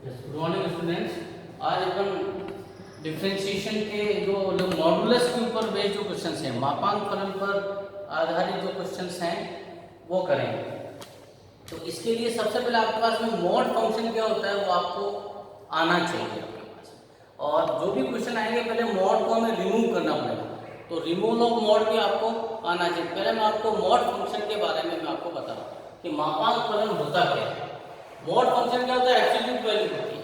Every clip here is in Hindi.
Good morning students. आज अपन डिफरेंशिएशन के जो मॉडुलस के ऊपर बेस्ड जो क्वेश्चंस हैं, मापांक फलन पर आधारित जो क्वेश्चंस हैं वो करेंगे। तो इसके लिए सबसे पहले आपके पास में मॉड फंक्शन क्या होता है वो आपको आना चाहिए आपके पास। और जो भी क्वेश्चन आएंगे पहले मॉड को हमें रिमूव करना पड़ेगा, तो रिमूवल ऑफ मॉड भी आपको आना चाहिए। पहले मैं आपको मॉड फंक्शन के बारे में मैं आपको बता रहा हूँ कि मापांक फलन होता क्या है। मॉड फंक्शन क्या होता है? एब्सोल्यूट वैल्यू होती है।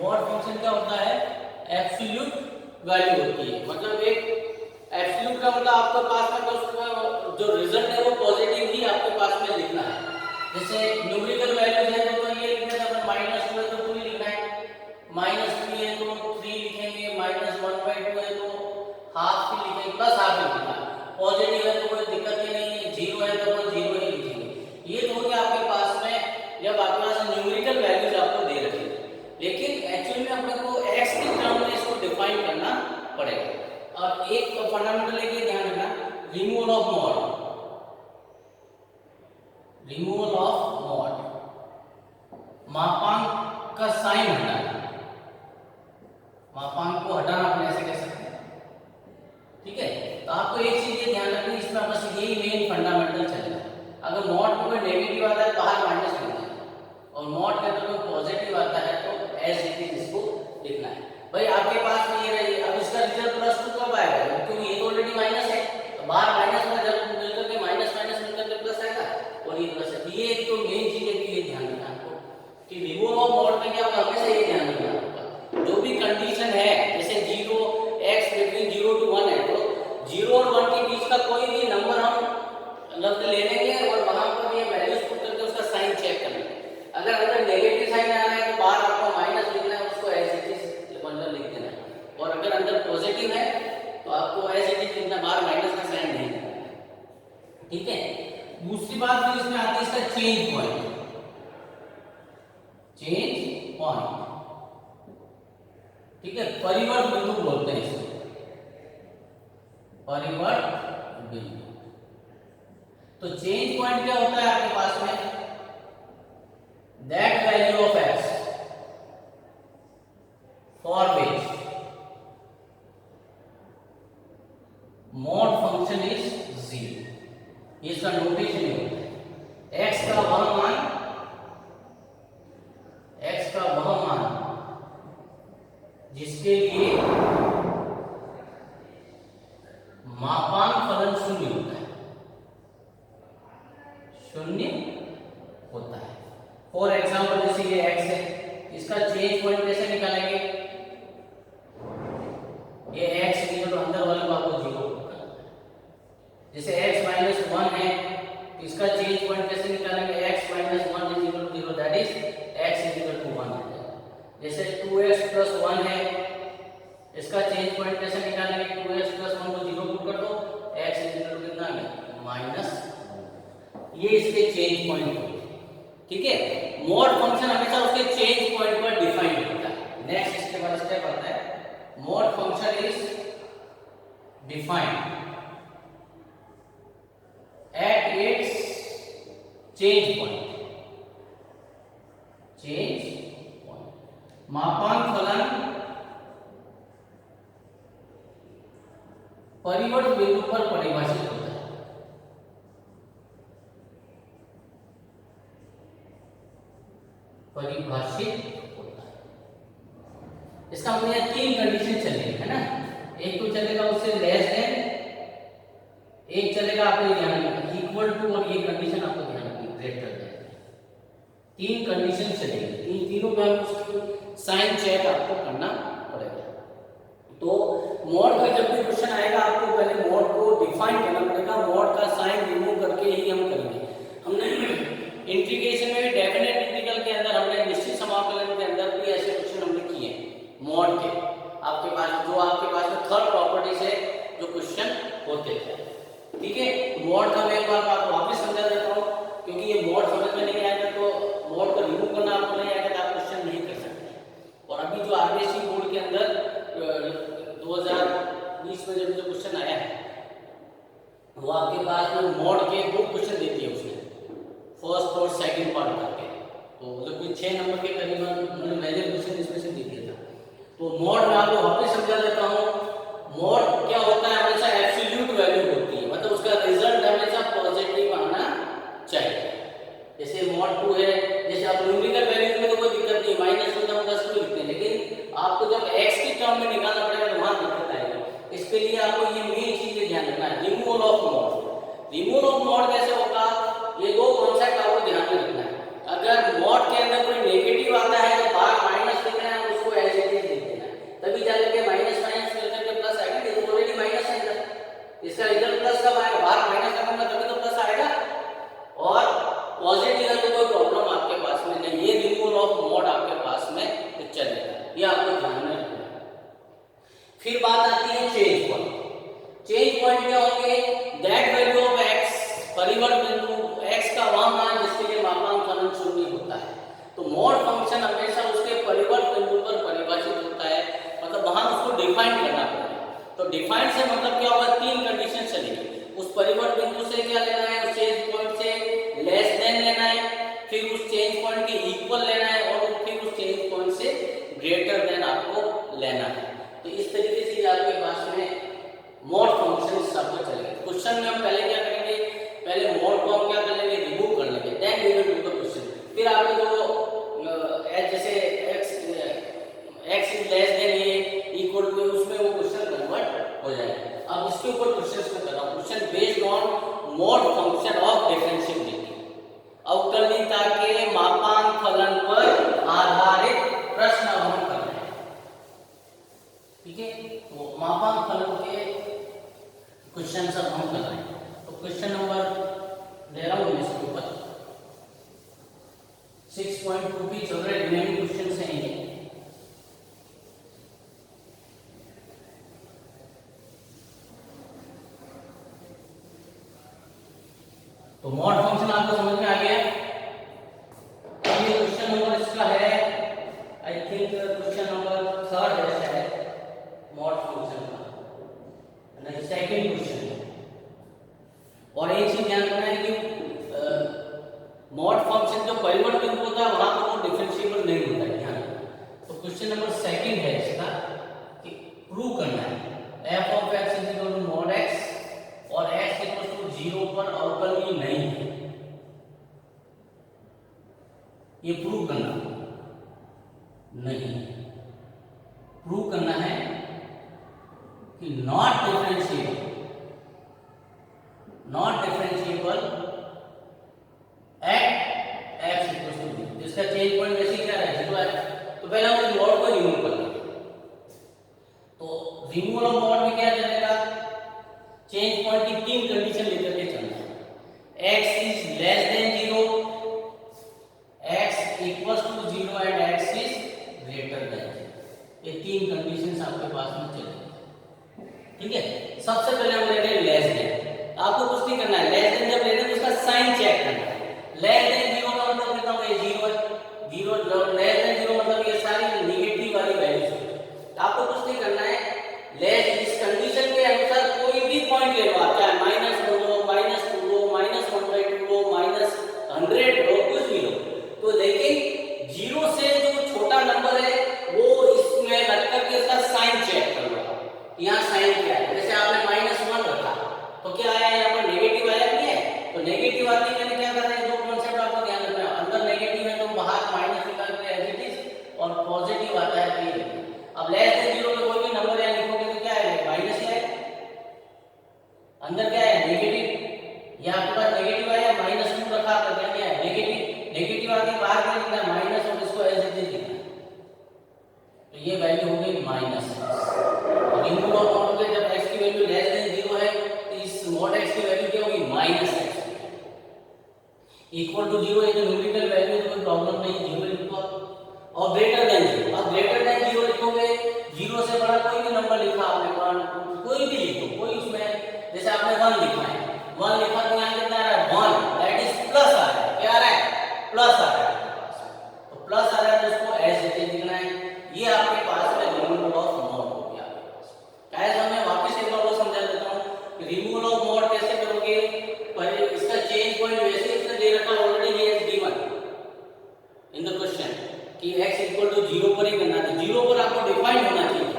मॉड फंक्शन क्या होता है? एब्सोल्यूट वैल्यू होती है। मतलब एक एब्सोल्यूट का मतलब आपके पास में तो जो रिजल्ट है वो पॉजिटिव ही आपके पास में लिखना है। जैसे न्यूमेरिकल वैल्यूज है तो ये लिखना है, -2 है तो 2 ही लिखना है, -3 है तो 3 लिखेंगे, -1/2 है तो हाफ ही लिखेंगे, प्लस हाफ ही लिखना है। पॉजिटिव है तो कोई दिक्कत ही नहीं है, 0 है तो कोई 0 ही लिखेंगे। ये तो हो गया आपके पास में जब आपके पास न्यूमेरिकल वैल्यूज आपको दे रखी है। लेकिन एक्चुअली में अपने को x के टर्म में इसको डिफाइन करना पड़ेगा। और एक फंडामेंटल है कि ध्यान रखना, removal of mod. Removal of mod, मापांक का साइन हटाना। मापांक को हटाना अपन ऐसे कह सकते हैं, ठीक है। तो आपको एक चीज ये ध्यान रखनी, इसमें बस यही मेन फंडामेंटल चलेगा। अगर मॉड में कोई नेगेटिव आता है बाहर माइनस लिखना है, और मॉड के अंदर कोई पॉजिटिव आता है तो एज इट इज इसको लिखना है। भाई आपके पास में ये रही, अब इसका रिजल्ट +2 कब आएगा? क्योंकि ये तो ऑलरेडी माइनस है, तो बाहर माइनस में जब मिलकर के माइनस मिलकर के प्लस आएगा, और ये प्लस है। ये एक तो मेन चीज है कि ये ध्यान रखना आपको कि रिमूवल ऑफ मॉड में क्या होगा, हमेशा ये ध्यान रखना आपका। जो भी कंडीशन है, जैसे 0 x बिटवीन 0 to 1 है, तो 0 और 1 के बीच का कोई भी नंबर हम मतलब ले लेंगे और वहां पर ये वैल्यूज पुट करके उसका साइन चेक करना है। अगर अंदर नेगेटिव साइन आ रहा है तो बाहर आपको माइनस लिखना है, उसको एज इट इज अंदर लिख देना है। और अगर अंदर पॉजिटिव है तो आपको एज इट इज लिखना, बाहर माइनस का साइन नहीं देना है, ठीक है। दूसरी बात फिर इसमें आती है इसका चेंज पॉइंट। चेंज पॉइंट, ठीक है, परिवर्त बिंदु बोलते हैं इसे, परिवर्त बिंदु। तो चेंज पॉइंट क्या होता है आपके पास में? that value of x for which mod function is 0, इसका नोटेशन होता है x का वह मान, x का वह मान जिसके लिए मापांक फलन 0 होता है, 0 होता है। फॉर एग्जाम्पल जैसे ये x है, इसका चेंज पॉइंट कैसे निकालेंगे? ये x है तो अंदर वाले को आपको 0 करना है। जैसे x - 1 है, इसका चेंज पॉइंट कैसे निकालेंगे? x - 1 = 0, दैट इज x = 1 है। जैसे 2x + 1 है, इसका चेंज पॉइंट कैसे निकालेंगे? 2x + 1 को 0 पुट कर दो, x = कितना है? -1। ये इसके चेंज पॉइंट होते हैं, ठीक है। मॉड फंक्शन हमेशा उसके चेंज पॉइंट पर डिफाइन होता है। नेक्स्ट इसके बाद स्टेप आता है, mod function is defined at its change point. Change point, मापांक फलन परिवर्त बिंदु पर परिभाषित होता है। परिभाषित होता है, इसका मतलब 3 कंडीशन चलेगी, है ना। एक तो चलेगा उससे लेस देन, एक चलेगा आपको ध्यान रखना इक्वल टू, और ये कंडीशन आपको ध्यान रखनी ग्रेटर देन। 3 कंडीशन चलेगी, इन तीनों में उसकी साइन चेक आपको करना पड़ेगा। तो मॉड का जब भी क्वेश्चन आएगा आपको पहले मॉड को डिफाइन करना पड़ेगा। मॉड का साइन रिमूव करके ही हम करेंगे। हमने इंटीग्रेशन में भी, डेफिनेट इंटीग्रल के अंदर हमने, निश्चित समाकलन के अंदर भी ऐसे क्वेश्चन हमने किए मॉड के। आपके पास जो आपके पास में थर्ड प्रॉपर्टी से जो क्वेश्चन होते थे, ठीक है। मॉड का मैं एक बार आपको वापस समझा देता हूँ, क्योंकि ये मॉड समझ में नहीं आएगा तो मॉड को रिमूव करना आपको नहीं आएगा तो आप क्वेश्चन नहीं कर सकते। और अभी जो आरबीएससी बोर्ड के अंदर 2020 में जब जो क्वेश्चन आया है, वो आपके पास में मॉड के 2 क्वेश्चन देती है उसने, फर्स्ट और सेकंड पार्ट करके। तो मतलब 6 नंबर के करीबन तो मॉड में आपको वापस समझा देता हूँ। मॉड क्या होता है, हमेशा एब्सोल्यूट वैल्यू होती है, मतलब उसका रिजल्ट हमेशा पॉजिटिव आना चाहिए। जैसे मॉड 2 है, जैसे आप न्यूमेरिकल वैल्यू में तो कोई दिक्कत नहीं, माइनस में तो हम 10 को लिखते हैं, लेकिन आपको जब x की टर्म में निकालना पड़ेगा तो वहां दिक्कत आएगी। इसके लिए आपको ये मेन चीजें ध्यान रखना है। Removal of mod, removal of mod कैसे होगा, ये दो कॉन्सेप्ट आपको ध्यान में रखना है। अगर मॉड के अंदर कोई नेगेटिव आता है तो बाहर माइनस लिखना है, उसको एज इट इज लिख देना है, तभी जाके के माइनस माइनस मिलकर के प्लस आएगा। ये तो ऑलरेडी माइनस है इधर, इसका रिजल्ट प्लस कब आएगा, बाहर माइनस आएगा तभी तो प्लस आएगा। और पॉजिटिव है तो कोई प्रॉब्लम आपके पास में नहीं, ये रिमूवल ऑफ मॉड आपके पास में चलेगा, ये आपको ध्यान में रखना है। फिर बात आती है चेंज पॉइंट। चेंज पॉइंट क्या होंगे, दैट वैल्यू ऑफ x, परिवर्त बिंदु x का वह मान जिसके लिए मापांक फलन शून्य होता है। तो मॉड फंक्शन हमेशा उसके परिवर्त बिंदु पर परिभाषित होता है, मतलब वहां उसको डिफाइन करना पड़ेगा। तो डिफाइन से मतलब क्या होगा, तीन कंडीशन चलेगी। उस परिवर्त बिंदु से क्या लेना है, उस चेंज पॉइंट से लेस देन लेना है, फिर उस चेंज पॉइंट के इक्वल लेना है, और फिर उस चेंज पॉइंट से ग्रेटर देन आपको लेना है। तो इस तरीके से आपके पास में मॉड फंक्शन सब चलेगा। क्वेश्चन में हम पहले क्या करेंगे, पहले मॉड को हम क्या कर लेंगे, रिमूव कर लेंगे, then we will do the question. फिर आपको जो जैसे x इज लेस देन ये इक्वल टू, उसमें वो क्वेश्चन कन्वर्ट हो जाएगा। अब इसके ऊपर क्वेश्चन को कर रहा हूं, question based on mod function of differentiability, अवकलनीयता के मापांक फलन पर आधारित प्रश्न हम कर रहे हैं। ठीक है, तो मापांक फलन के क्वेश्चन सब हम कर रहे हैं। तो क्वेश्चन नंबर ले रहा हूं इसके ऊपर 6.2 की चल रहे रिमेनिंग क्वेश्चन हैं ये। तो मॉड फंक्शन आपको समझ में आ गया। अब ये क्वेश्चन नंबर इसका है, आई थिंक क्वेश्चन नंबर 3 है शायद मॉड फंक्शन का, नहीं सेकंड क्वेश्चन है। और एक चीज ध्यान रखना है कि मॉड फंक्शन जो परिवर्त बिंदु होता है वहां पर वो डिफरेंशिएबल नहीं होता है, ध्यान। तो क्वेश्चन नंबर सेकंड है इसका कि प्रूव करना है f of x is equal to mod x और x इक्वल टू 0 पर अवकलनीय नहीं है, ये प्रूव करना नहीं, प्रूव करना है कि not differentiable, not differentiable at x equal to 0, जिसका चेंज पॉइंट वैसे क्या है 0 है। तो पहले हम मॉड को रिमूव कर लेंगे। तो रिमूवल ऑफ मॉड में क्या चलेगा, चेंज पॉइंट की तीन कंडीशन लेकर के चलना है, x is less than 0, x equals to 0 and x is greater than 0। ये तीन कंडीशंस आपके पास में चलेंगी। ठीक है, सबसे पहले हम ले रहे हैं लेस देन। आपको कुछ नहीं करना है, लेस देन जब ले रहे हैं तो उसका साइन चेक करना है। लेस देन 0 का मतलब कितना होगा, ये 0 है, 0 लेस देन 0 मतलब ये सारी नेगेटिव वाली वैल्यूज है। आपको कुछ नहीं करना है, लेस इस कंडीशन के अनुसार कोई भी पॉइंट ले लो आप, चाहे -1 लो, -2 लो, -1/2 लो, -100 लो, कुछ भी लो। तो देखिए 0 से जो छोटा नंबर है वो इसमें रख करके इसका साइन चेक कर लो। यहाँ साइन क्या है, जैसे आपने -1 रखा तो क्या आया, यहाँ पर नेगेटिव आया नहीं है, तो नेगेटिव आती है, मैंने क्या करना है, दो कॉन्सेप्ट आपको ध्यान रखना है। अंदर नेगेटिव है तो बाहर माइनस निकाल के एज इट इज, और पॉजिटिव आता है तो ये। अब लेस देन 0 में कोई भी नंबर या लिखोगे तो क्या है, माइनस ही है, अंदर क्या है नेगेटिव, या आपके पास नेगेटिव आया -2 रखा तो क्या है नेगेटिव, नेगेटिव आके बाहर क्या लिखना है माइनस, और इसको एज इट इज लिखना है। तो ये वैल्यू हो गई माइनस। रिमूव ऑफ मॉड के जब x की वैल्यू लेस देन 0 है तो इस मॉड x की वैल्यू क्या होगी, -x। इक्वल टू 0 ये जो न्यूमेरिकल वैल्यू है कोई प्रॉब्लम नहीं, 0 लिखो। और ग्रेटर देन 0, अब ग्रेटर देन 0 लिखोगे, 0 से बड़ा कोई भी नंबर लिखा आपने, 1 कोई भी लिखो, कोई उसमें जैसे आपने 1 लिखा है, 1 लिखा तो यहाँ कितना आ रहा है 1, दैट इज प्लस आ रहा है, क्या आ रहा है प्लस आ रहा है। तो प्लस आ रहा है तो उसको एज इट इज लिखना है। ये आपके पास में रिमूवल ऑफ मॉड हो गया। गाइस मैं वापस एक बार वो समझा देता हूँ कि रिमूवल ऑफ मॉड कैसे करोगे, पर इसका चेंज पॉइंट वैसे इसने दे रखा ऑलरेडी, ये गिवन इन द क्वेश्चन कि x इक्वल टू 0 पर ही करना है। जीरो पर आपको डिफाइन होना चाहिए।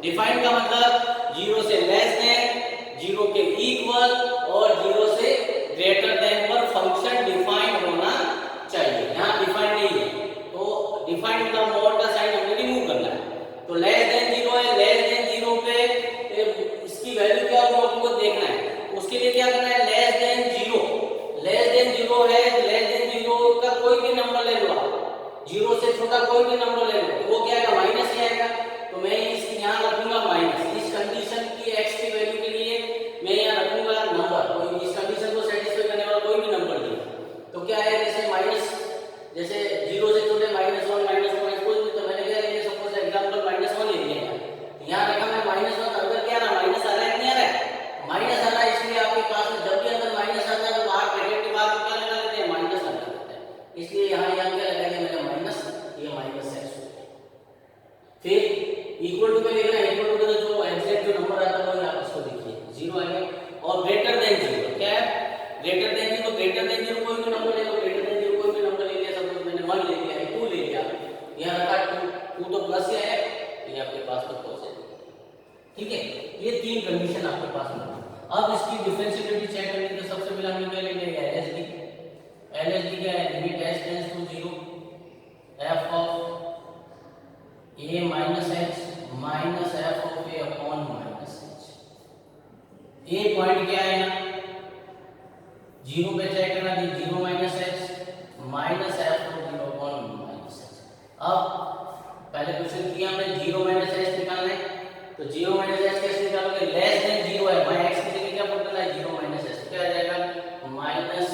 डिफाइन का मतलब जीरो से लेस देन, जीरो के इक्वल और जीरो से ग्रेटर देन पर फंक्शन डिफाइन होना चाहिए। यहाँ डिफाइन नहीं है तो डिफाइन का मोड का साइन हमने रिमूव करना है। तो लेस देन जीरो है, लेस देन जीरो पे इसकी वैल्यू क्या होगी आपको देखना है। उसके लिए क्या करना है, less than zero, less than zero है, लेस देन जीरो का कोई भी नंबर ले लो आप, जीरो से छोटा कोई भी नंबर ले लो, तो वो क्या आएगा, माइनस ही आएगा। तो मैं इसकी यहाँ रखूंगा माइनस। इस कंडीशन की एक्स की वैल्यू के लिए मैं यहाँ रखूंगा नंबर, कोई इस कंडीशन को सेटिस्फाई करने वाला कोई भी नंबर दिया तो क्या है, जैसे माइनस, जैसे जीरो से छोटे माइनस वन, माइनस वन, कोई भी, तो मैंने क्या लिया, सपोज एग्जांपल माइनस वन ले लिया, यहाँ रखा मैं माइनस वन। अंदर क्या आ रहा, माइनस आ रहा है, नहीं आ रहा है, माइनस आ रहा है। इसलिए आपके पास में जब भी अंदर माइनस आता है तो बाहर ब्रैकेट के बाद क्या लगा लेते हैं, माइनस लगा लेते हैं। इसलिए यहाँ क्या लगाएंगे, मेरा माइनस, ये माइनस एक्स हो गया। फिर इक्वल टू पे लिखना है, इक्वल टू का जो एग्जैक्ट जो नंबर आता है वो आप इसको देखिए, जीरो आ गया। और ग्रेटर देन जीरो क्या है, greater than zero, greater than zero कोई भी नंबर ले लो, ग्रेटर देन जीरो कोई भी नंबर ले लिया, सपोज मैंने 1 ले लिया, 2 ले लिया, यहाँ रखा 2 तो प्लस है, ये आपके पास तो पॉजिटिव। ठीक है, ये तीन कंडीशन आपके पास में। अब इसकी डिफरेंशिएबिलिटी चेक करने के सबसे पहले हम क्या लेंगे, एलएसडी। एलएसडी क्या है, limit h tends to 0 f of a minus h minus f of a upon minus h। a point क्या है ना, 0 पे चेक करना, 0 minus h minus f of 0 upon minus h। अब पहले क्वेश्चन किया हमने, 0 माइनस h निकालना है, तो 0 माइनस h कैसे निकालोगे, लेस देन 0 है, मैं x की जगह क्या पुट करना है, 0 माइनस h, क्या आ जाएगा, minus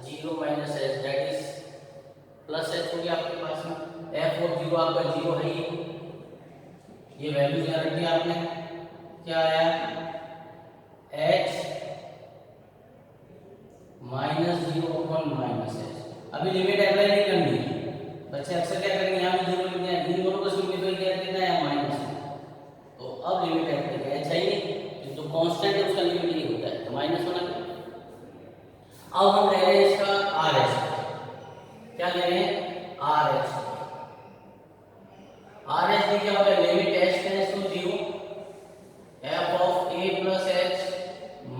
0 minus h, that is plus h हो गया आपके पास में। f ऑफ 0 आपका 0 है, ये वैल्यू क्या रख दिया आपने, क्या आया, h minus 0 upon minus h। अभी लिमिट अप्लाई नहीं करनी है, बच्चे अक्सर क्या करेंगे, यहाँ पे 0 लिख दिया, इन दोनों को सिंपलीफाई किया कितना है, माइनस। तो अब लिमिट अप्लाई है, चाहिए जो कांस्टेंट है उसका लिमिट ही होता है, तो माइनस होना। अब हम ले रहे हैं इसका RH, क्या ले रहे हैं, RH। RH भी क्या होगा, limit h tends to 0 f of a plus h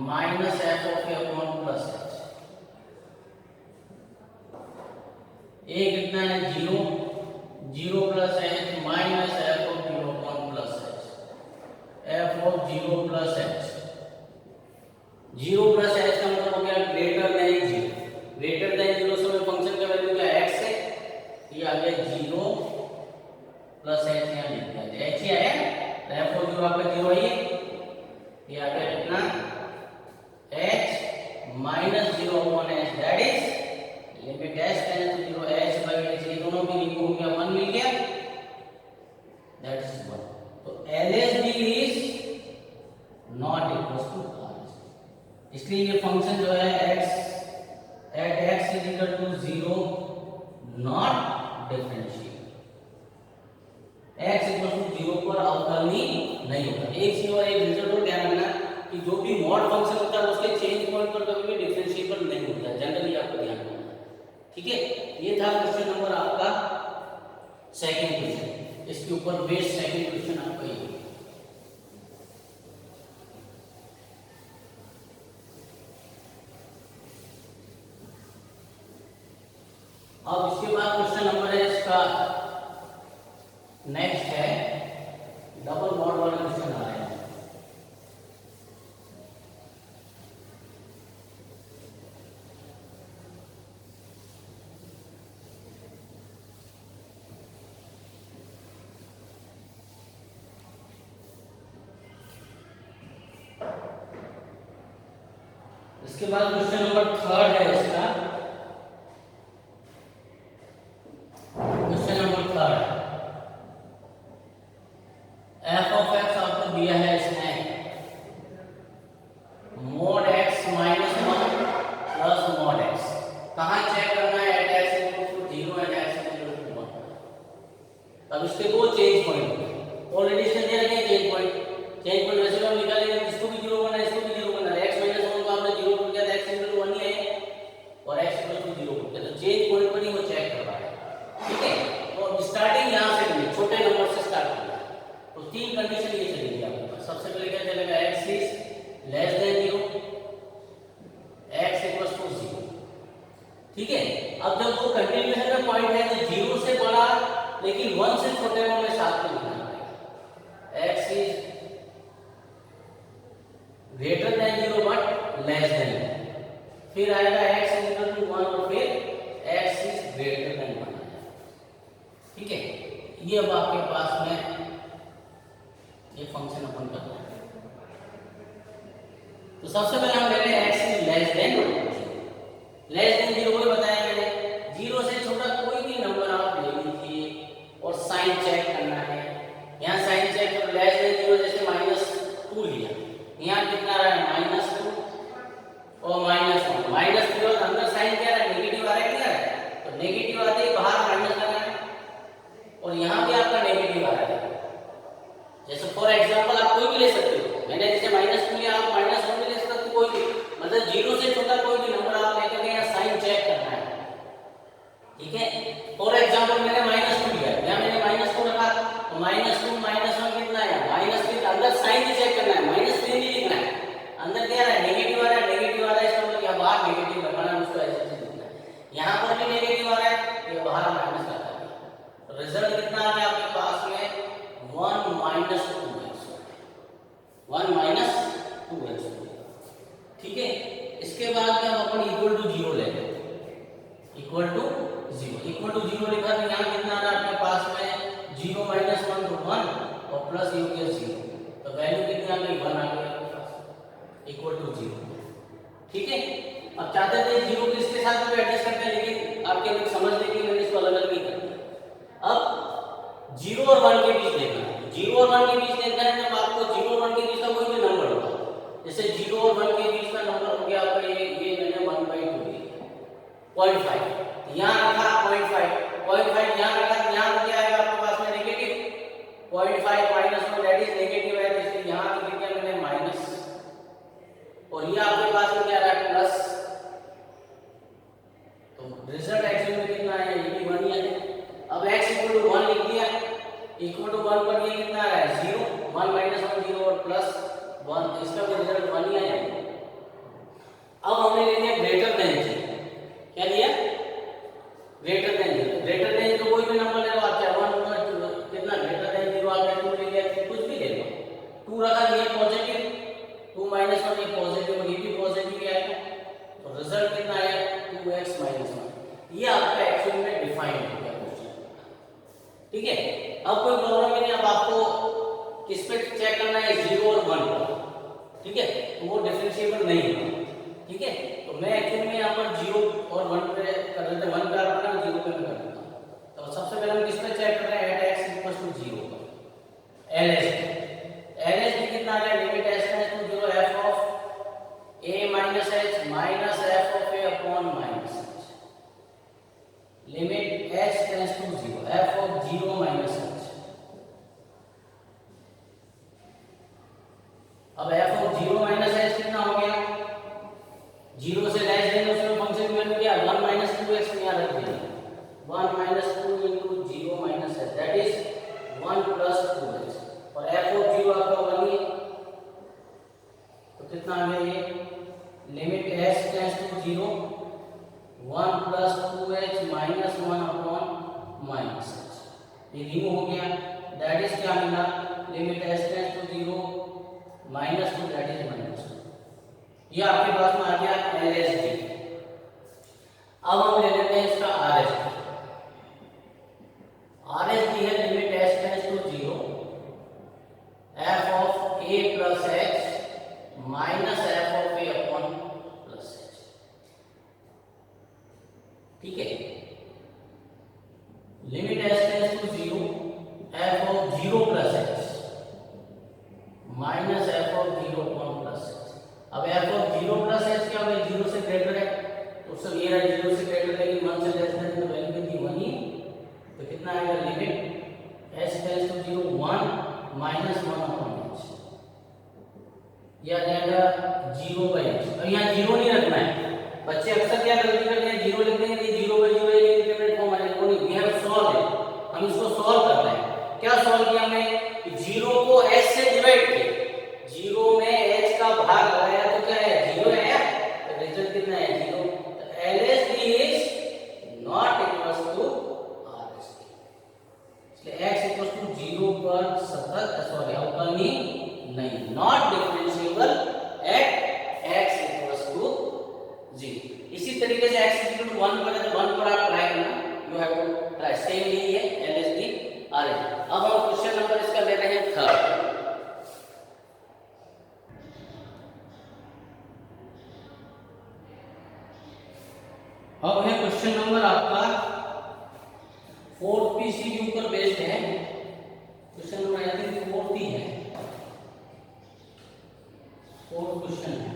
minus f of a upon plus h। a कितना है, 0, 0 plus h minus f of 0 upon plus h, f of 0 plus h। 0 plus h का मतलब हो गया ग्रेटर देन 0, ग्रेटर देन 0 से फंक्शन का वैल्यू क्या x है, ये आ गया 0 प्लस h, यहाँ लिख दिया h ही आया, f ऑफ 0 आपका 0 है, ये आ गया कितना, h minus 0 upon h, that is limit h tends to 0 h by h, ये दोनों भी रिमूव हो गया, 1 मिल गया, दैट इज 1। तो LHD is not equal to RH, इसलिए ये फंक्शन जो है x at x is equal to 0 not differentiable, x equal to 0 पर अवकलनीय नहीं होता। एक चीज और एक रिजल्ट और ध्यान रखना कि जो भी मॉड फंक्शन होता है उसके चेंज पॉइंट पर कभी भी डिफरेंशिएबल नहीं होता है, जनरली आपको ध्यान रखना है। ठीक है, ये था क्वेश्चन नंबर आपका सेकंड क्वेश्चन, इसके ऊपर बेस्ड सेकंड क्वेश्चन आपका ये। अब इसके बाद क्वेश्चन नंबर है इसका नेक्स्ट है, डबल मॉड वाला क्वेश्चन आ रहा है। इसके बाद क्वेश्चन नंबर थर्ड है इसका, question number third, f of x आपको दिया है इसने mod x minus 1 plus mod x, कहाँ चेक करना है, at x equal to 0 at x equal to 1। अब इसके दो चेंज पॉइंट ऑलरेडी इसने दे रखे हैं, चेंज पॉइंट वैसे हम निकालेंगे, इसको भी 0 करना है, इसको भी 0 करना है, x माइनस 1 को आपने 0 कर दिया था, x इक्वल टू 1 ही है और x इक्वल टू 0 कर दिया, तो चेंज पॉइंट पर ही वो चेक कर रहा है। ठीक है, तो स्टार्टिंग यहां से करनी, छोटे नंबर से तीन कंडीशन ये चलेगी आपके पास। सबसे पहले क्या चलेगा, x is less than 0, x equals to 0। ठीक है, अब जब वो कंटिन्यूएशन का पॉइंट है तो 0 से बड़ा लेकिन 1 से छोटे को हमें साथ में लिखना पड़ेगा। x is greater than 0 but less than, फिर आएगा x इक्वल टू 1 और फिर x इज ग्रेटर देन 1। ठीक है, ये अब आपके पास में ये फंक्शन अपन करना है। तो सबसे पहले हम ले रहे हैं x इज लेस देन 0 को बताया मैंने। 0 से छोटा कोई भी नंबर आप ले लीजिए और साइन चेक करना है। यहाँ साइन चेक कर लेस देन 0 जैसे -2 लिया, यहाँ कितना रहा है -2 और -1। -3 और अंदर साइन क्या है, नेगेटिव आ रहा है, क्या है, तो नेगेटिव आते ही बाहर माइनस करना है और यहाँ भी आपका नेगेटिव आ रहा है। जैसे फॉर एग्जांपल आप कोई भी ले सकते हो, मैंने जैसे -2 लिया, आप -1 भी ले सकते हो, कोई भी, मतलब 0 से छोटा कोई भी नंबर आप लेकर के यहाँ साइन चेक करना है। ठीक है, फॉर एग्जांपल मैंने -2 लिया, यहाँ मैंने -2 रखा, तो -2 -1 कितना है, -3, अंदर साइन भी चेक करना है, -3 नहीं लिखना है, अंदर क्या है, नेगेटिव आ रहा है, नेगेटिव आ रहा है, इसका मतलब यहाँ बाहर नेगेटिव रखना है, उसको ऐसे लिखना है। यहाँ पर भी नेगेटिव आ रहा है, ये बाहर माइनस करना है। रिजल्ट कितना आ रहा है आपके पास में 1 -2x, 1 -2x। ठीक है, इसके बाद में हम अपन इक्वल टू 0 लेंगे, इक्वल टू 0 लिखा तो यहाँ कितना आ रहा है आपके पास में 0 -1 तो 1 और प्लस ये हो गया 0, तो वैल्यू कितनी आ गई, 1 आ गई आपके पास, इक्वल टू 0। ठीक है, अब चाहते थे 0 को इसके साथ भी एडजस्ट करते हैं, लेकिन आपके लोग समझ लेंगे मैंने इसको अलग अलग नहीं करना। अब 0 और 1 के बीच देखना है, 0 और 1 के बीच देखना है, जब आपको 0 और 1 के बीच का कोई भी नंबर होगा, जैसे 0 और 1 के बीच का नंबर हो गया आपका ये मैंने 1/2 लिया, 0.5 यहाँ रखा, 0.5 यहाँ रखा, यहाँ हो गया आपके पास में नेगेटिव 0.5 -1 दैट इज नेगेटिव है, इसलिए यहाँ लिख दिया मैंने माइनस, और ये आपके पास में क्या रहा है प्लस, तो रिजल्ट एक्चुअली में कितना है, ये भी 1 ही है। अब x इक्वल टू 1 लिख दिया, इक्वल टू 1 पर ये कितना है 0, 1 -1 0 और प्लस 1, इसका भी रिजल्ट 1 ही आया। अब हमने ले लिया ग्रेटर देन 0, क्या लिया, ग्रेटर देन 0, ग्रेटर देन तो कोई भी नंबर ले लो आप, चाहे 1 कितना ग्रेटर देन 0 आपने 2 ले लिया, कुछ भी ले लो, 2 रखा, ये पॉजिटिव, 2 -1 ये पॉजिटिव और ये भी पॉजिटिव ही आएगा, तो रिजल्ट कितना आया 2x -1। ये आपका एक्चुअली में डिफाइन हो गया क्वेश्चन। ठीक है, अब कोई प्रॉब्लम नहीं, अब आपको किस पे चेक करना है, 0 और 1 पर। ठीक है, तो वो डिफरेंशिएबल नहीं है। ठीक है, तो मैं एक्चुअली में यहाँ पर 0 और 1 पे कर देते हैं, 1 पे रखना, 0 पे मैं कर देता हूँ। तो सबसे पहले हम किस पे चेक कर रहे हैं, एट x इक्वल्स टू 0 पर, LHD कितना आ गया, limit h tends to 0 f of a minus h minus f of a upon minus h, limit h tends to 0 f of 0 minus h। अब f of 0 minus h कितना हो गया, 0 से लेस देन उसमें फंक्शन की वैल्यू क्या, 1 -2x में याद रखिए, 1 -2 into 0 minus h that is 1 plus 2x, और f of 0 आपका 1 ही, तो कितना आ गया ये, limit h tends to 0 1 plus 2h minus 1 upon minus h, ये रिमूव हो गया, दैट इज क्या मिला, limit h tends to 0 -2 that is -2। ये आपके पास में आ गया LHD। अब हम ले लेते हैं इसका RHD। RHD है limit h tends to 0 f of a plus h minus f of a upon plus h। ठीक है, limit h tends to 0 f of 0 plus h minus f of 0 upon plus h। अब f of 0 plus h क्या होगा, 0 से ग्रेटर है, तो सब ये रहा 0 से ग्रेटर लेकिन 1 से लेस है, तो वैल्यू कितनी 1 ही, तो कितना आएगा, limit h tends to 0 1 minus 1 upon h, यह आ जाएगा 0/h। अब यहाँ 0 नहीं रखना है, बच्चे अक्सर क्या गलती करते हैं, 0 लिख देंगे, 0/0 इंडिपेंडेंट फॉर्म आ जाएगा, नहीं, वी हैव सॉल्व इट, हम इसको सॉल्व कर रहे हैं, क्या सॉल्व किया हमने? 0 को h से डिवाइड किया, 0 में h का भाग आया तो क्या है? 0 है, तो रिजल्ट कितना है? 0। तो LHD is not equal to RHD, इसलिए x इक्वल टू 0 पर सतत सॉरी अवकलनीय नहीं, not differentiable at x equal to 0। इसी तरीके से x इक्वल टू 1 पर है तो 1 पर आप ट्राई करना, you have to try, same ही है LHD RHD। अब हम क्वेश्चन नंबर इसका ले रहे हैं 3rd। अब है क्वेश्चन नंबर आपका 4th पीसी के ऊपर बेस्ड है, question number I think 4th ही है, 4th क्वेश्चन है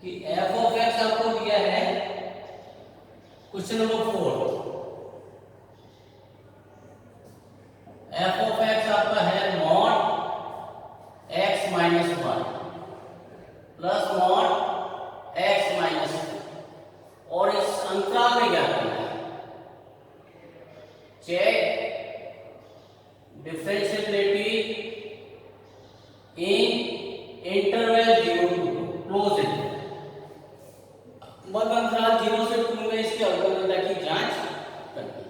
कि f ऑफ x आपको दिया है, question number 4 f of x आपका है mod x minus 1 plus mod x minus 2, और इस अंतराल में क्या करना है? Check differentiability in interval 0 to 2, close it, मध्य अंतराल 0 से 2 में इसके अवकलनीयता की जांच करनी है।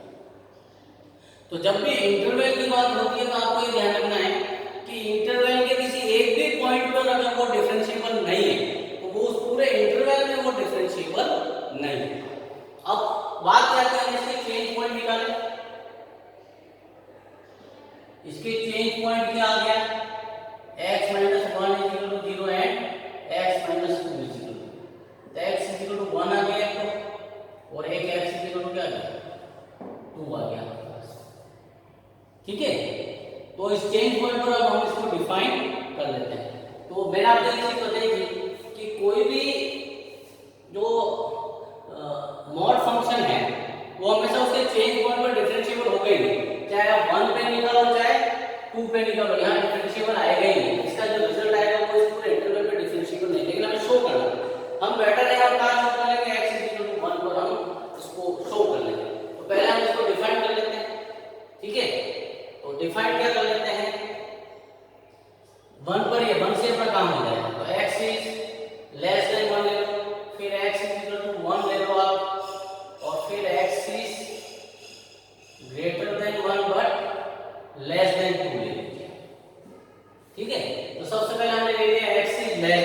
तो जब भी इंटरवल की बात होती है तो आपको ये ध्यान रखना है कि इंटरवल के किसी एक भी पॉइंट पर अगर वो डिफरेंशिएबल नहीं है तो वो उस पूरे इंटरवल में वो डिफरेंशिएबल नहीं है। अब बात क्या करते हैं, इसके चेंज पॉइंट निकालें। इसके चेंज पॉइंट क्या आ गया? x minus 1 is equal to 0 and x minus 2 is equal to, तो x is equal to 1 आ गया तो, और एक x is equal to क्या आ गया? 2 आ गया आपके पास, ठीक है। तो इस चेंज पॉइंट पर अब हम इसको डिफाइन कर लेते हैं। तो मैंने आपको एक चीज बताई थी कि कोई भी जो मॉड फंक्शन है वो हमेशा उसके चेंज पॉइंट पर डिफरेंशिएबल होगा ही, चाहे आप 1 पे निकालो चाहे 2 पे निकालो, यहाँ डिफरेंशिएबल आएगा ही नहीं। इसका जो रिजल्ट आएगा वो इस पूरे इंटरवल में डिफरेंशिएबल नहीं, लेकिन हमें शो करना है। हम बेटर है हम कहाँ शो कर लेंगे? x इक्वल टू 1 पर हम इसको शो कर लेंगे। तो पहले हम इसको डिफाइन कर लेते हैं, ठीक है। तो डिफाइन क्या कर लेते हैं? 1 पर ये 1 से अपना काम हो जाएगा, तो x इज लेस देन 1 ले लो, फिर x इक्वल टू 1 ले लो आप, और फिर x is greater then 1 but less than 2 ले लीजिए, ठीक है। तो सबसे पहले हमने ले लिया x इज लेस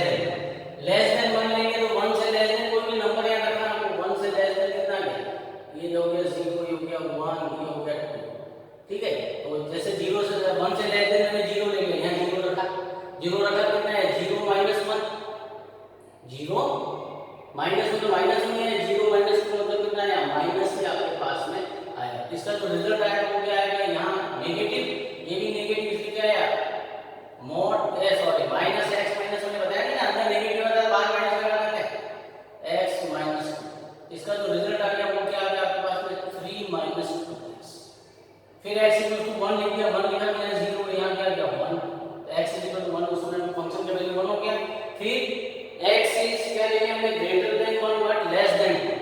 देन 1 लेंगे, तो 1 से लेस देन कोई भी नंबर याद रखना आपको, 1 से लेस देन कितना गया? ये हो गया 0, ये हो गया 1, ये हो गया 2, ठीक है। तो जैसे 0 से 1 से लेस देन में 0 ले लिया, यहाँ 0 रखा, 0 रखा कितना है? 0 माइनस 1, 0 माइनस में तो माइनस में है, 0 माइनस 2 मतलब कितना है? माइनस से आपके पास में आया। इसका जो रिजल्ट आएगा वो क्या आएगा? यहाँ नेगेटिव, ये भी नेगेटिव, इसलिए क्या आया? Mod sorry minus x minus हमने बताया नहीं ना, अंदर नेगेटिव आता है बाहर माइनस लगा देते हैं, x माइनस 2। इसका जो रिजल्ट आ गया वो क्या आ गया आपके पास में? 3 माइनस 2x। फिर x इक्वल टू 1 लिख दिया, 1 लिखा, यहाँ 0 यहाँ क्या गया? 1, तो x इक्वल टू 1 उसमें फंक्शन का वैल्यू 1 हो गया। फिर x इज क्या लेंगे हमने? Greater than 1 but less than 2,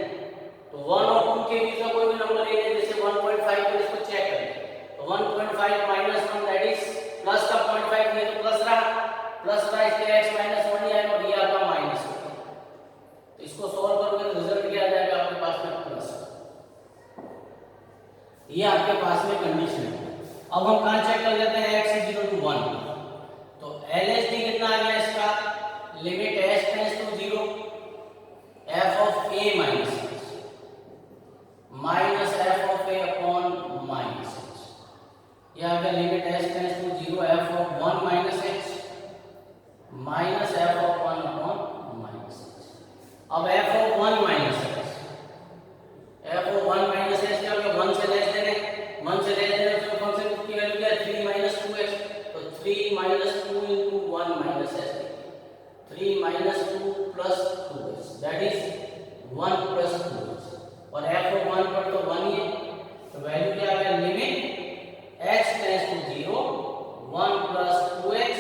तो 1 और 2 के बीच का कोई भी नंबर लेंगे, जैसे 1.5 पर इसको चेक करें, तो 1.5 माइनस 1 दैट इज प्लस का 0.5, ये तो प्लस रहा इसलिए x माइनस 1 ही आएगा, और ये आपका माइनस 1। तो इसको सॉल्व करोगे तो रिजल्ट क्या आ जाएगा आपके पास में? प्लस। ये आपके पास में कंडीशन है। अब हम कहाँ चेक कर लेते हैं? x इज इक्वल टू 1, तो LHD कितना आ गया इसका? Limit h tends to 0 f of a minus f of a upon minus h, यह आ गया limit h tends to 0 f of 1 minus h minus f of 1 upon minus h। अब f ऑफ 1 माइनस h क्या हो गया? 1 से लेस देन है, 1 से लेस देन तो फंक्शन की वैल्यू क्या है? 3 माइनस 2x, तो 3 minus 2 into 1 minus h, 3 minus 2 plus 2x that is 1 plus 2x, और f ऑफ 1 पर तो 1 ही है, तो वैल्यू क्या आ गया? Limit x tends to 0 1 plus 2x,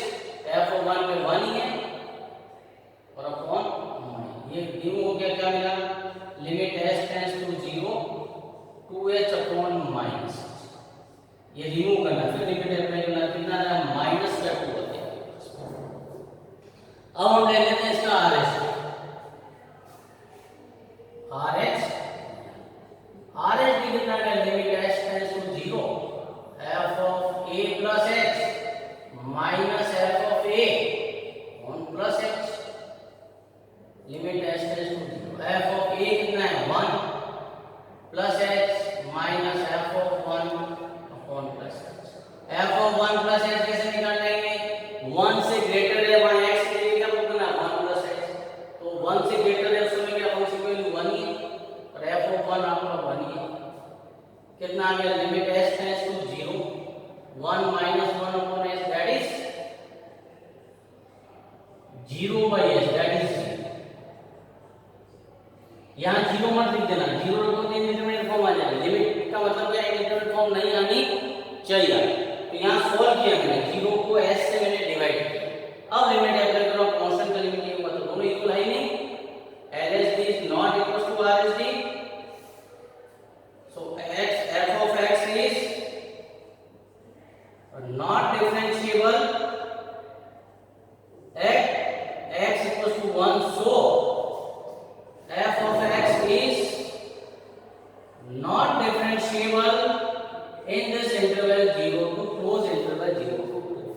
f of 1 पे 1 ही है, और अपॉन ये न्यू हो गया, क्या मिला? Limit h tends to 0 2h upon minus, ये रिमूव करना है। फिर लिमिट अप्लाई करना, कितना आया माइनस का 2 आ गया। अब हम ले लेते हैं इसका आर एच। आर एच भी कितना है, limit H tends to 0 f of a plus h minus f of a on plus h, limit H tends to 0 f of a कितना है 1 plus h minus f of 1 upon plus h. F of 1 plus h कैसे निकाल लेंगे, 1 से ग्रेटर है 1 एक्स के लिए क्या बोलना 1 प्लस एच, तो 1 से ग्रेटर है उस समय क्या फंक्शन की वैल्यू 1 ही है और एफ ऑफ 1 आपका 1 ही है। कितना आ गया, limit H tends to 0 1 minus 1 upon H that is 0 by H that is 0। यहाँ 0 मत लिख देना, 0 रखो तो इंडिटरमिनेट फॉर्म आ जाएगा। लिमिट का मतलब क्या है, इंडिटरमिनेट फॉर्म नहीं आनी चाहिए। तो यहाँ सोल्व किया मैंने, 0 को s से मैंने डिवाइड किया। अब लिमिट अप्लाई करो, कांस्टेंट का लिमिट ये होगा तो दोनों इक्वल है ही नहीं, LHD is not equal to RHD, so x f of x is not differentiable at x equals to 1, so f of x is not differentiable in this interval 0 to close interval 0 to 2।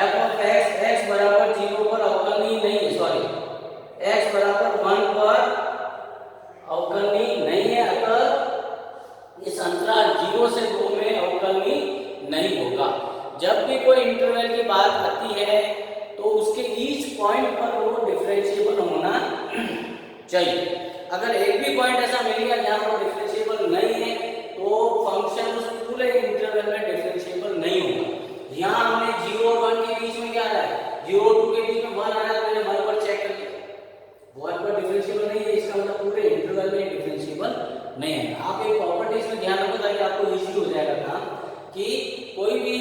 f of x x बराबर 0 पर अवकलनीय नहीं है, सॉरी x बराबर 1 पर अवकलनीय नहीं है, अतः इस अंतराल 0 से 2 में अवकलनीय नहीं होगा। जब भी कोई इंटरवल की बात आती है तो उसके ईच पॉइंट पर वो डिफरेंशिएबल होना चाहिए। अगर एक भी पॉइंट ऐसा मिलेगा जहां वो डिफरेंशिएबल नहीं है तो फंक्शन उस पूरे इंटरवल में डिफरेंशिएबल नहीं होगा। यहाँ हमने 0 और 1 के बीच में क्या आ रहा है, 0 और 2 के बीच में 1 आ रहा है, तो मैंने 1 पर चेक कर लिया, 1 पर डिफरेंशिएबल नहीं है, इसका मतलब पूरे इंटरवल में डिफरेंशिएबल नहीं है। आप एक प्रॉपर्टीज में ध्यान रखो ताकि आपको इजी हो जाएगा काम, कि कोई भी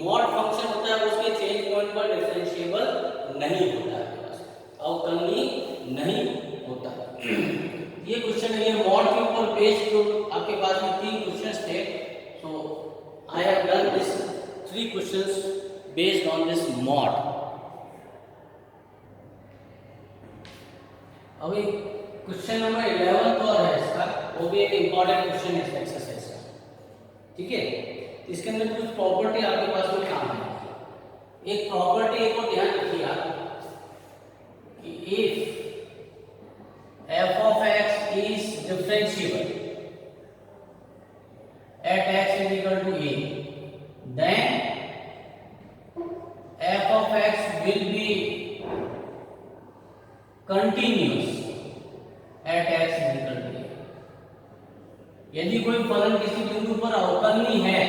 मॉड फंक्शन होता है उसके चेंज पॉइंट पर डिफरेंशिएबल नहीं होता है, अवकलनीय नहीं होता। ये क्वेश्चन है, ये मॉड के ऊपर बेस्ड जो आपके पास में 3 क्वेश्चंस थे, so I have done this 3 questions based on this mod. अभी क्वेश्चन नंबर 11 तो और है इसका, वो भी एक इंपॉर्टेंट क्वेश्चन है इस एक्सरसाइज का, ठीक है। इसके अंदर कुछ प्रॉपर्टी आपके पास में काम है। एक प्रॉपर्टी को ध्यान रखिए आप कि if f of x is differentiable at x is equal to a, then f of x will be continuous at x is equal to a। यदि कोई फलन किसी बिंदु पर अवकलनीय है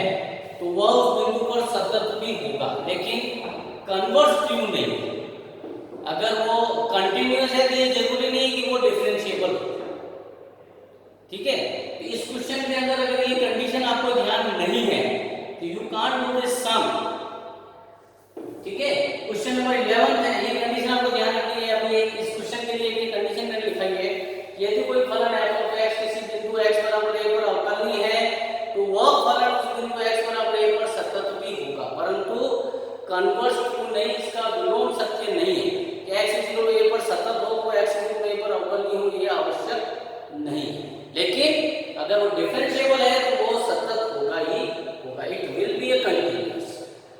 तो वह उस बिंदु पर सतत भी होगा, लेकिन कन्वर्स ट्रू नहीं। अगर वो कंटिन्यूअस है तो ये जरूरी नहीं कि वो डिफरेंशिएबल हो, ठीक है। तो इस क्वेश्चन के अंदर अगर ये कंडीशन आपको ध्यान नहीं है तो यू कांट डू दिस सम, ठीक है। क्वेश्चन नंबर 11 है, ये कंडीशन आपको ध्यान रखनी है। अभी इस क्वेश्चन के लिए ये कंडीशन मैंने लिखाई है, यदि कोई फलन f of x किसी बिंदु x बराबर a पर अवकलनीय है तो वह फलन उस बिंदु x बराबर a पर सतत भी होगा, परंतु कन्वर्स ट्रू नहीं, इसका विलोम सत्य नहीं है कि x इक्वल टू a पर सतत हो, वो x इक्वल टू a पर अवकलनीय हो, ये आवश्यक नहीं है। लेकिन अगर वो डिफरेंशिएबल है तो वो सतत होगा ही होगा, it will be A continuous.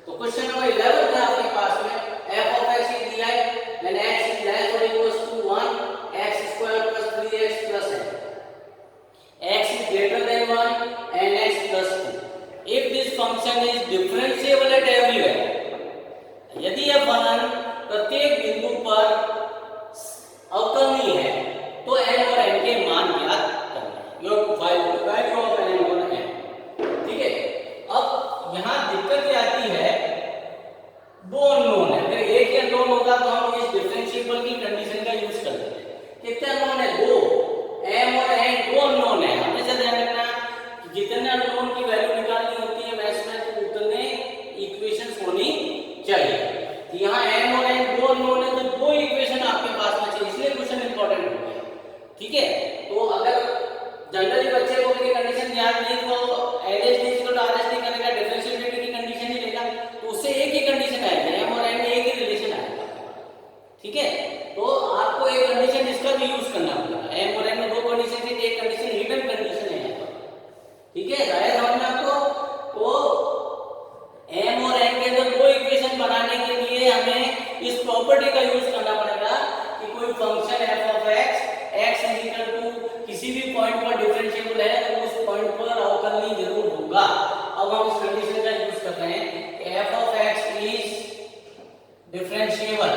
तो क्वेश्चन नंबर 11 है आपके पास में, f of x is दिया है, when x is less or equals to 1 x square plus 3x plus n, x is greater than 1 and x plus 2, if this function is differentiable at everywhere, यदि यह फलन प्रत्येक बिंदु पर अवकलनीय है तो n और n के मान ज्ञात करना है। You have to find the value of n और n, ठीक है। अब यहाँ दिक्कत ये आती है, दो अननोन है, अगर एक या अननोन होगा तो हम इस डिफरेंशिएबल की कंडीशन का यूज कर लेते हैं। कितने अननोन है, 2, m और n दो अननोन है। हमेशा ध्यान रखना कि जितने अननोन की वैल्यू निकालनी होती है मैथ्स में तो उतने इक्वेशंस होनी चाहिए। तो यहाँ m और n दो अननोन है तो दो इक्वेशन आपके पास में चाहिए, इसलिए क्वेश्चन इंपॉर्टेंट हो गया, ठीक है। तो अगर जनरली बच्चे को ये कंडीशन याद नहीं तो LHD RHD करेगा, डिफरेंशिएबिलिटी की कंडीशन हमें इस प्रॉपर्टी का यूज करना पड़ेगा कि कोई function f of x is equal to किसी भी पॉइंट पर डिफरेंशिएबल है तो उस पॉइंट पर अवकलनीय जरूर होगा। अब हम इस कंडीशन का यूज कर रहे हैं कि f of x is differentiable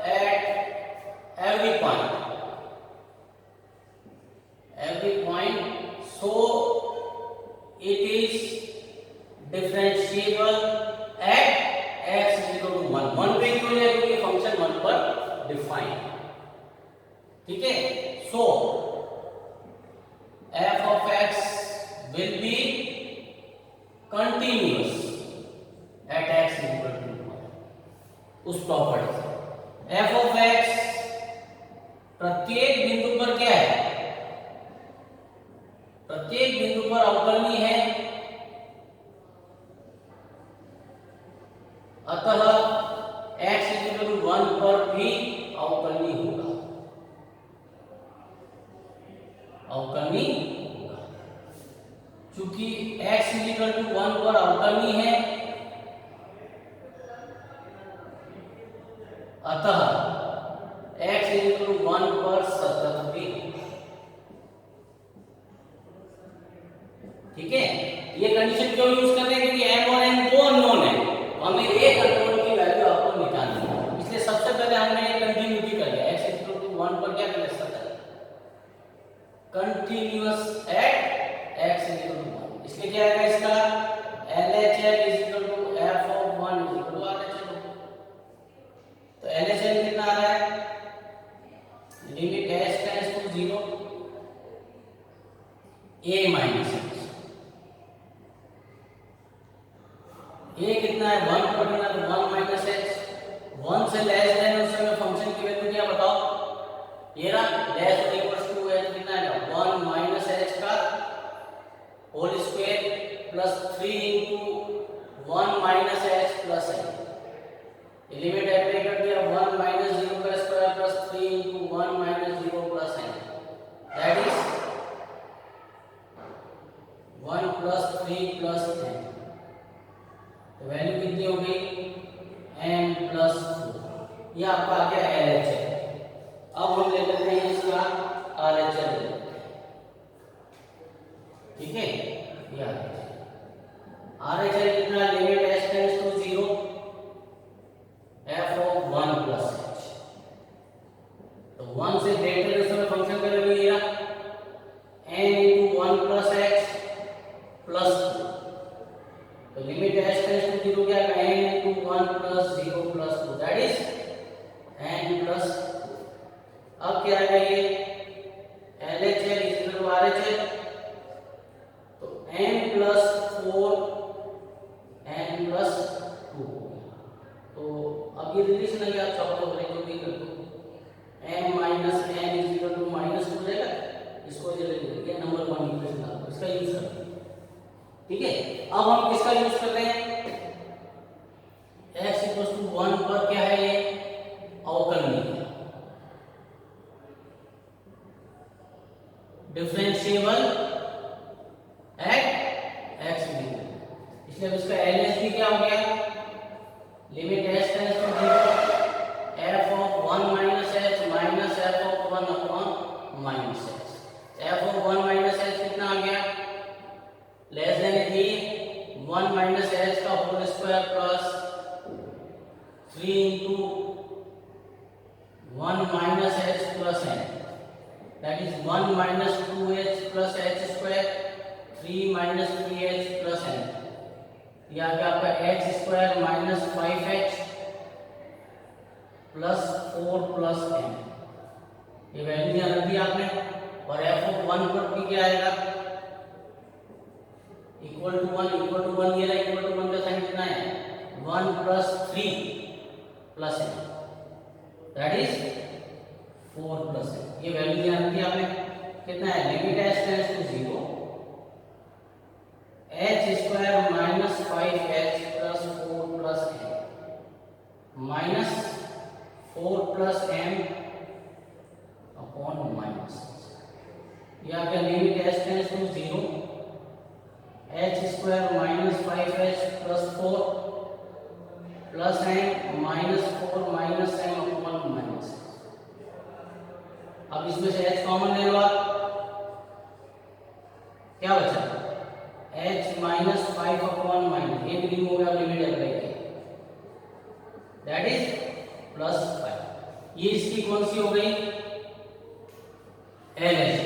at every point, so it is differentiable at x is equal to 1 1 पे क्यों है क्योंकि फंक्शन 1 पर डिफाइन, ठीक है। सो f of x will be continuous at x is equal to 1 उस प्रॉपर्टी से f of x प्रत्येक बिंदु पर क्या है, प्रत्येक बिंदु पर अवकलनीय है, अतः x इज इक्वल टू 1 पर भी अवकलनीय होगा, अवकलनीय होगा। चूंकि x इज इक्वल टू 1 पर अवकलनीय है, अतः x इज इक्वल टू 1 पर सतत भी, ठीक है। ये कंडीशन क्यों यूज कर रहे हैं क्योंकि m और n दो अननोन है, हमें एक अननोन की वैल्यू आपको निकालनी है, इसलिए सबसे पहले हमने एक कंटिन्यूटी कर लिया x इज इक्वल टू 1 पर क्या कर सकते हैं continuous at x is equal to 1, इसलिए क्या आएगा इसका LHL is equal to f of 1 is equal to RHL। तो LHL कितना आ रहा है, limit h tends to 0 a minus h, a कितना है 1 पर बना तो 1 माइनस h, 1 से लेस देन उस समय फंक्शन की वैल्यू क्या बताओ, ये रहा लेस और इक्वल्स टू h कितना है 1 माइनस h का whole square plus 3 into 1 minus h plus h, limit apply कर दिया 1 माइनस 0 का square plus 3 into 1 minus 0 plus n, that is 1 plus 3 plus 10, तो वैल्यू कितनी हो गई n प्लस 2, ये आपका आ गया LHL। अब हम ले लेते हैं इसका RHL, ठीक है। ये RHL कितना limit h tends to 0 f of 1 plus h, तो 1 से ग्रेटर इस समय फंक्शन का वैल्यू ये रहा n into 1 plus h plus 2, तो लिमिट h टेंड्स टू 0 क्या है n into 1 plus 0 plus 2, that is n plus 2। अब क्या आएगा ये LHL is equal to RHL, तो n प्लस 4 n प्लस 2, तो अब ये रिलेशन अगर आप चाहो तो ब्रेक भी कर दो, m minus n is equal to minus 2 रहेगा, इसको ले लेंगे ये नंबर 1 इक्वेशन आपको इसका यूज करना है, ठीक है। अब हम किसका यूज कर रहे हैं, x इक्वल टू 1 पर क्या है ये अवकलनीय differentiable at x is equal, इसलिए अब इसका LHD क्या हो गया limit h tends to 0 f of 1 minus h minus f of 1 upon minus h, f of 1 minus h कितना आ गया लेस देन थी 1 माइनस h का whole square plus 3 into 1 minus h plus n, that is 1 minus 2h plus h square 3 minus 3h plus n, ये आ गया आपका h square minus 5h plus 4 plus n, ये वैल्यू यहाँ रख दी आपने, और f ऑफ 1 पर भी क्या आएगा इक्वल टू 1 ये रहा इक्वल टू 1 का साइन कितना है 1 plus 3 plus n, that is 4 plus n, ये वैल्यू यहाँ रख दी आपने, कितना है limit h tends to 0 h square minus 5h plus 4 plus n minus 4 plus m upon minus, यह आपका limit h tends to 0 h square minus 5h plus 4 plus m minus 4 minus m upon minus. अब इसमें से h कॉमन ले लो आप, क्या बचा h माइनस 5 अपॉन माइनस, ये भी रिमूव हो गया, लिमिट अप्लाई की, दैट इज प्लस 5। ये इसकी कौन सी हो गई, LH।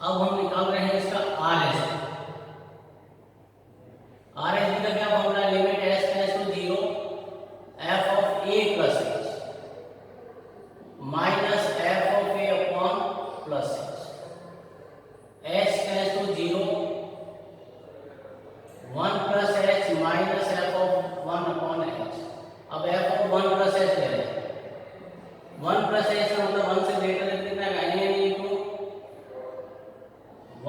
अब हम निकाल रहे हैं इसका RH। RH का क्या फॉर्मूला है, limit h tends to 0 f of a plus h minus f of a upon plus h tends to 0 1 plus h minus f of 1 upon h। अब f ऑफ 1 प्लस h ले लें, 1 प्लस h का मतलब 1 से ग्रेटर है कितना है, n into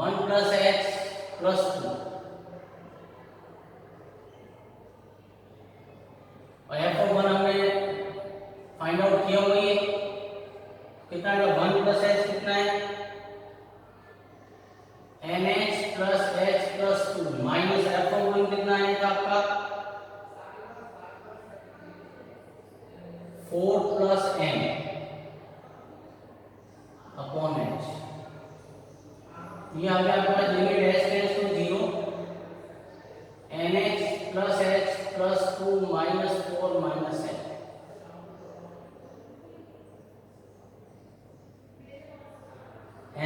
1 plus h plus 2, और f ऑफ 1 हमने फाइंड आउट किया हुआ है, कितना है 1 प्लस h कितना है nh plus h plus 2 minus f of 1 कितना है आपका 4 प्लस n अपॉन h। ये आ गया आपके पास limit h tends to 0 nh plus h plus 2 minus 4 minus h।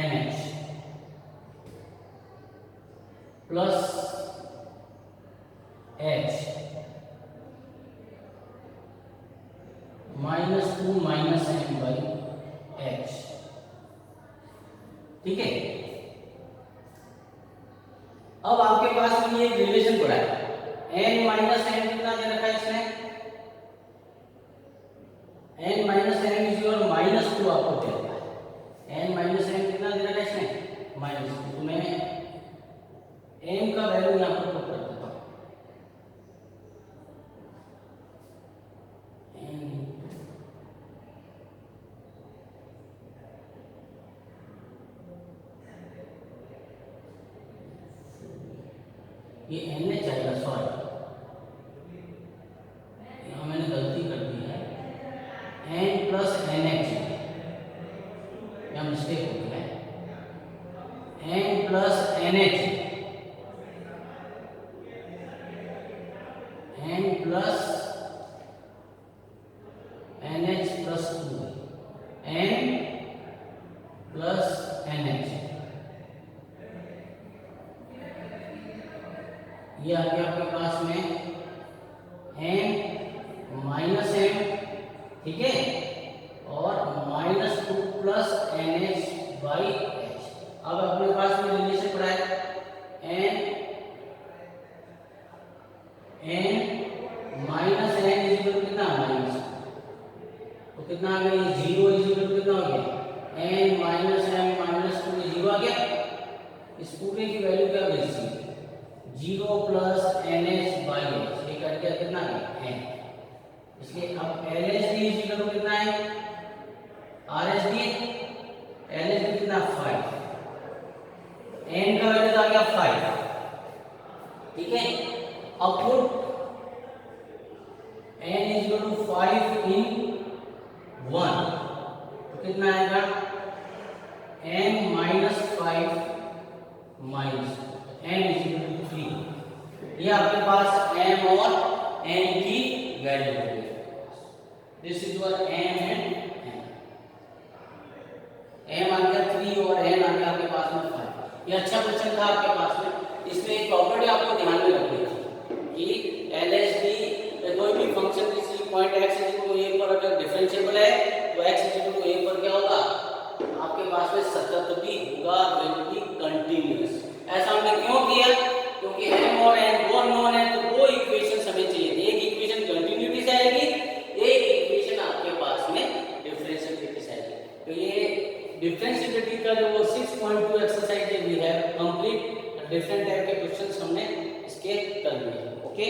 nh plus h minus 2 minus m by h, ठीक है। अब आपके पास में ये रिलेशन पड़ा है, n माइनस m कितना दे रखा है इसने, n minus m is your minus 2 आपको दे रखा है, n माइनस m कितना दे रखा है इसने माइनस 2। तो मैं m का वैल्यू यहाँ पर पुट कर देता हूँ, ये n एच आएगा, सॉरी यहाँ मैंने गलती कर दी है, n प्लस एन एच, यहाँ मिस्टेक हो गया है, n plus N H, n plus N H plus 2, n plus N H, ये आ गया आपके पास में n माइनस m, ठीक है, और minus 2 plus N H by H. अब अपने पास में रिलेशन पड़ा है n माइनस n इज इक्वल टू कितना माइनस, तो कितना आ गया 0 इज इक्वल टू कितना हो गया n माइनस m माइनस 2 0 आ गया। इस पूरे की वैल्यू क्या भेजी 0 plus N H by H, ये कर दिया कितना है n, इसलिए अब L H D is equal to कितना है R H D, L H D कितना 5, n का वैल्यू आ गया 5, ठीक है। अब put n is equal to 5 in 1, तो कितना आएगा n minus 5 minus n is equal to 3। ये आपके पास m और n की वैल्यू है, this is your m and m आ गया 3 और n आ गया आपके पास में 5। ये अच्छा क्वेश्चन था आपके पास में, इसमें एक प्रॉपर्टी आपको ध्यान में रखनी थी कि LHD कोई भी फंक्शन किसी point x equal to a पर अगर डिफरेंशिएबल है तो x इक्वल टू a पर क्या होगा आपके पास में सतत भी होगा, विल बी कंटीन्यूअस। ऐसा हमने क्यों किया, क्योंकि m और n दो नोन है, तो दो इक्वेशन हमें चाहिए, एक इक्वेशन कंटिन्यूटी से आएगी, एक इक्वेशन आपके पास में डिफरेंशिएबिलिटी से आएगी। तो ये डिफरेंशिएबिलिटी का जो 6.2 एक्सरसाइज भी है कंप्लीट, डिफरेंट टाइप के क्वेश्चंस हमने इसके कर लिए, ओके।